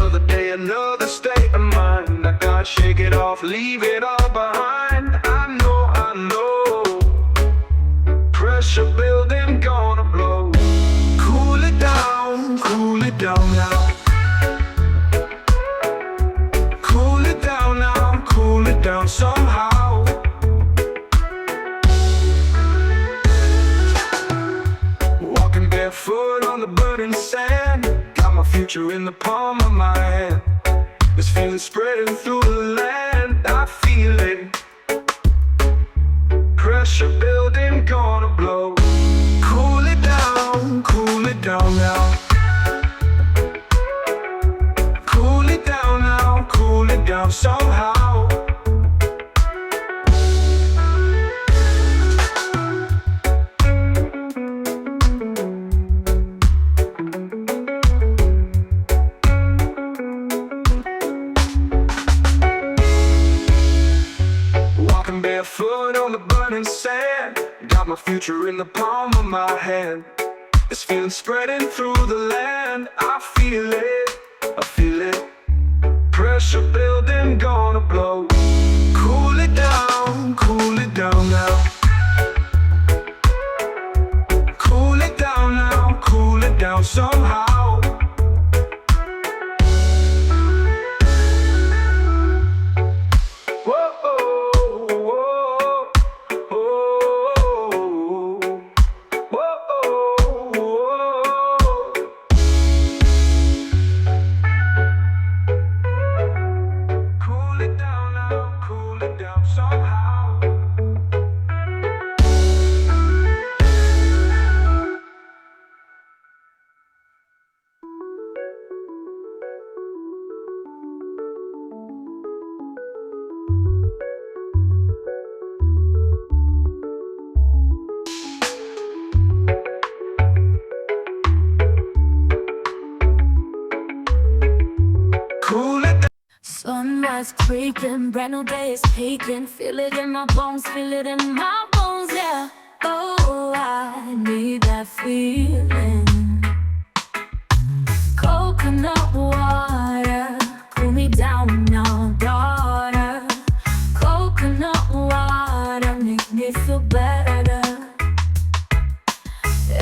Another day, another state of mind. I gotta shake it off, leave it all behind. I know pressure building gonna blow. Cool it down now. Cool it down now, cool it down somehow. Walking barefoot on the burning sand. Got my future in the palm of my hand. This feeling spreading through the land. I feel it. Pressure building gonna blow. Cool it down now. Cool it down now, cool it down somehow. Walking barefoot on the burning sand. Got my future in the palm of my hand. This feeling spreading through the land. I feel it. Pressure building gonna blow. Cool it down now. Cool it down now, cool it down somehow. Whoa, whoa, whoa, whoa, whoa. Cool it down now, cool it down somehow. Cool it down. Sunrise creeping, brand new day is peeking. Feel it in my bones, feel it in my bones, yeah. Oh, I need that feeling. Coconut water, cool me down now, daughter. Coconut water, make me feel better.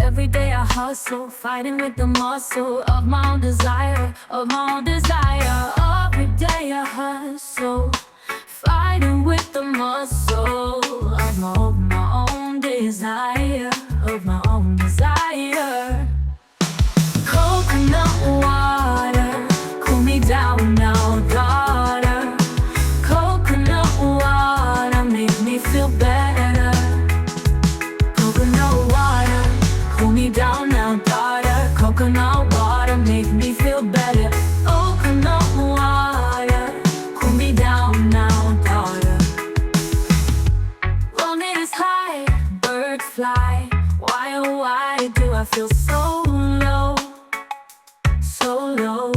Every day I hustle, fighting with the muscle of my own desire, of my own desire. Every day I hustle, fighting with the muscle of my own desire, of my own desire. Coconut water, cool me down now, daughter. Coconut water, make me feel better. Coconut water, cool me down now, daughter. Coconut water, make me feel better. Coconut water, cool me down now, daughter. Lonely is high, birds fly. Why, oh why do I feel so low, so low?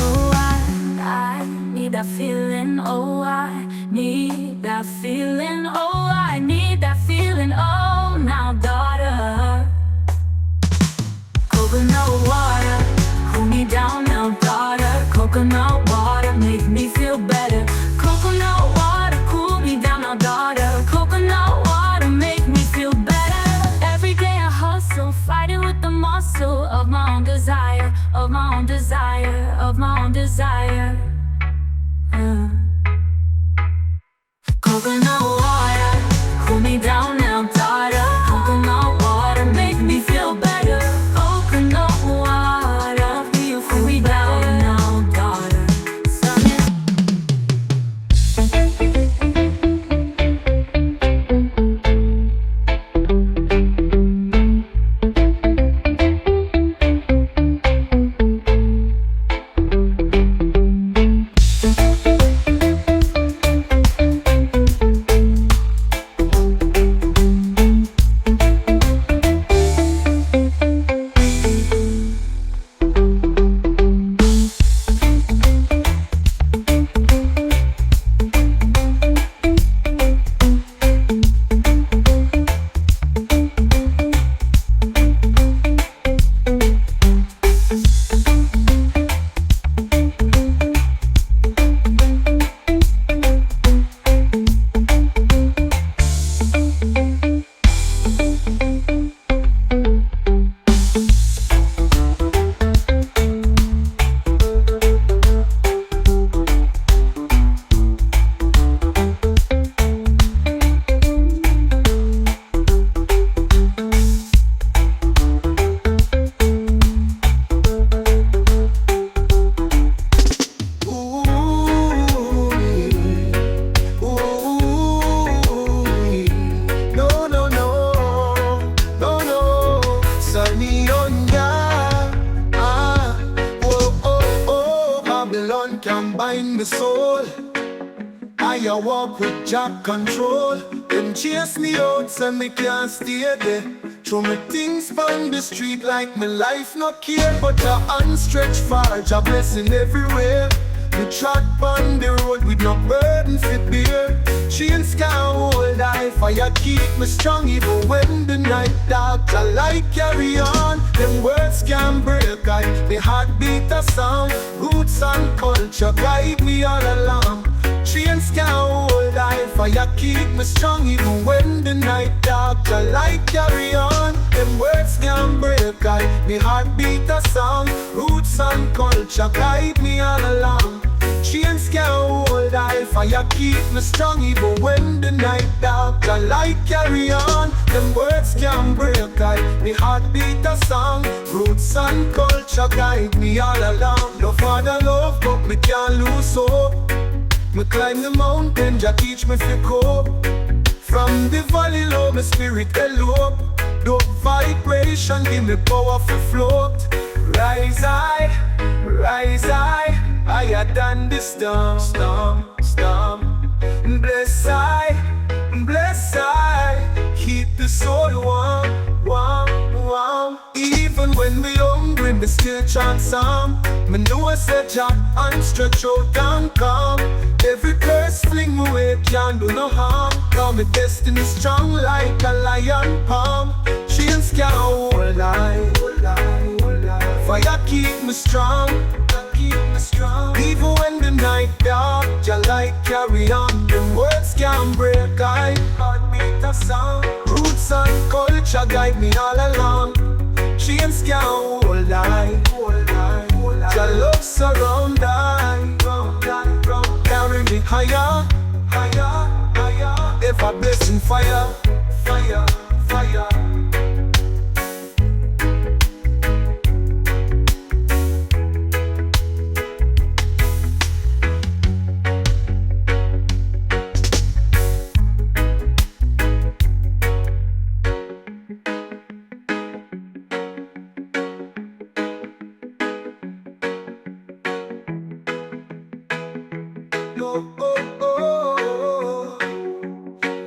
Oh, I need that feeling. Oh, I need that feeling. Oh, I need that feeling. Oh, now, daughter. Coconut water, cool me down now, daughter. Coconut water, make me feel better. Coconut water, cool me down now, daughter. Coconut water, make me feel better. Every day I hustle, fighting with the muscle of my own desire, of my own desire, of my own desire. Coconut water, cool me down now, daughter. Coconut water, make me feel better. Coconut water, cool me down now, daughter. in the soul. I a walk with Jack control. Them chase me out and me can't stay there. Throw me things on the street like my life no care. But a hand stretch far, a blessing everywhere. Me trot on the road with no burden fit bear. Chains can't hold I, fire keep me strong even when the night dark. I like carry on, them words can't break I. Me heart beat a sound, roots and culture guide me all along. Chains can't hold I, fire keep me strong even when the night dark. I like carry on, them words can't break I. Me heart beat a song, roots and culture guide me all along. Chains can't hold I, fire keep me strong even when the night dark. I like carry on, them words can't break I. Me heart beat a song, roots and culture guide me all along. No father love but me can't lose hope. Me climb the mountain, Jah teach me fi cope. From the valley low, my spirit elope. Dope vibration give me power fi float. Rise high, higher than the storm. Bless I, keep the soul warm. Even when we hungry, me still chant psalm. Me know I said Jah and stretch out and calm. Every curse fling me away, can't do no harm. Cause my destiny strong like a lion palm. Chains can't hold I. Fire keep me strong. Even when the night dark, Jah light carry on. Them words can't break I. Heart beat a song. Roots and culture guide me all along. Chains can't hold I. Jah love surround I. Carry me higher. Ever blessing fire.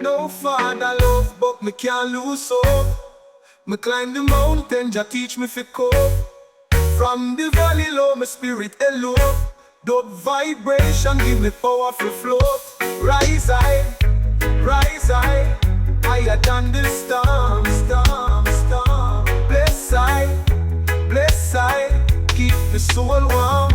No father love, but me can't lose hope. Me climb the mountain, Jah teach me fi cope. From the valley low, my spirit elope. Dope vibration give me power fi float. Rise high, higher than the storm. Bless I, keep the soul warm.